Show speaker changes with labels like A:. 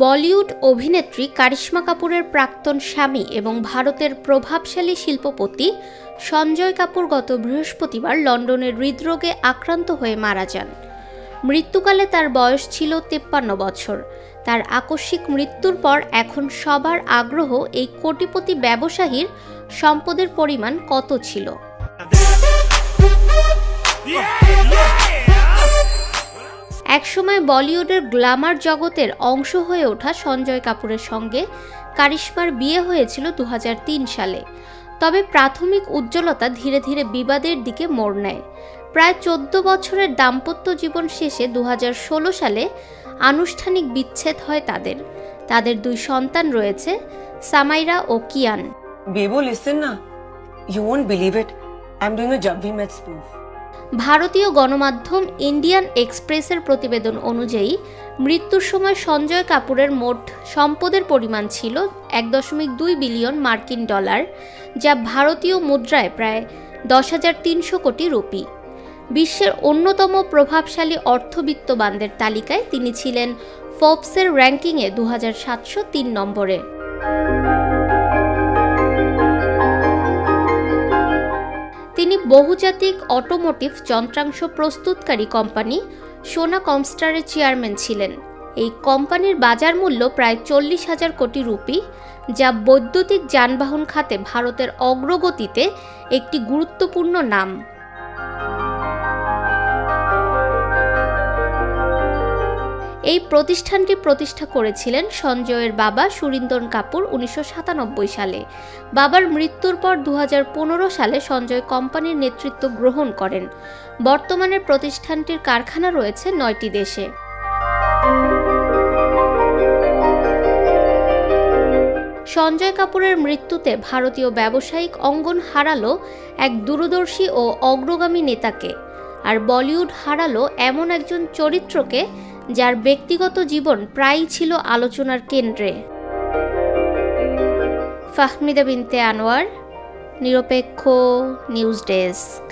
A: বলিউড অভিনেত্রী কারিশ্মা কাপুরের প্রাক্তন স্বামী এবং ভারতের প্রভাবশালী শিল্পপতি সঞ্জয় কাপুর গত বৃহস্পতিবার লন্ডনের হৃদরোগে আক্রান্ত হয়ে মারা যান। মৃত্যুকালে তার বয়স ছিল 53 বছর। তার আকস্মিক মৃত্যুর পর এখন সবার আগ্রহ এই কোটিপতি ব্যবসায়ীর সম্পদের পরিমাণ কত ছিল। একসময় বলিউডের গ্ল্যামার জগতের অংশ হয়ে ওঠা সঞ্জয় কাপুরের সঙ্গে কারিশ্মার বিয়ে হয়েছিল 2003 সালে। তবে প্রাথমিক উজ্জ্বলতা ধীরে ধীরে বিবাদের দিকে মোড় নেয়। প্রায় 14 বছরের দাম্পত্য জীবন শেষে 2016 সালে আনুষ্ঠানিক বিচ্ছেদ হয় তাদের 2 সন্তান রয়েছে, সামাইরা ও কিয়ান।
B: বেবু লিসেন না, you won't believe it, I am doing a Jab We Met spoof.
A: ভারতীয় গণমাধ্যম ইন্ডিয়ান এক্সপ্রেসের প্রতিবেদন অনুযায়ী মৃত্যুর সময় সঞ্জয় কাপুরের মোট সম্পদের পরিমাণ ছিল 1.2 বিলিয়ন মার্কিন ডলার, যা ভারতীয় মুদ্রায় প্রায় 10,300 কোটি রুপি। বিশ্বের অন্যতম প্রভাবশালী অর্থবিত্তবানদের তালিকায় তিনি ছিলেন ফোর্বসের র্যাঙ্কিংয়ে 2703 নম্বরে। তিনি বহুজাতিক অটোমোটিভ যন্ত্রাংশ প্রস্তুতকারী কোম্পানি সোনা কমস্টারের চেয়ারম্যান ছিলেন। এই কোম্পানির বাজার মূল্য প্রায় 40,000 কোটি রুপি, যা বৈদ্যুতিক যানবাহন খাতে ভারতের অগ্রগতিতে একটি গুরুত্বপূর্ণ নাম। এই প্রতিষ্ঠানটি প্রতিষ্ঠা করেছিলেন সঞ্জয়ের বাবা সুরিন্দর কাপুর 1997 সালে। বাবার মৃত্যুর পর 2015 সালে সঞ্জয় কোম্পানির নেতৃত্ব গ্রহণ করেন। বর্তমানে প্রতিষ্ঠানটির কারখানা রয়েছে 9টি দেশে। সঞ্জয় কাপুরের মৃত্যুতে ভারতীয় ব্যবসায়িক অঙ্গন হারালো এক দূরদর্শী ও অগ্রগামী নেতাকে, আর বলিউড হারালো এমন একজন চরিত্রকে যার ব্যক্তিগত জীবন প্রায়ই ছিল আলোচনার কেন্দ্রে। ফাহমিদা বিনতে আনোয়ার, নিরপেক্ষ নিউজ ডেস্ক।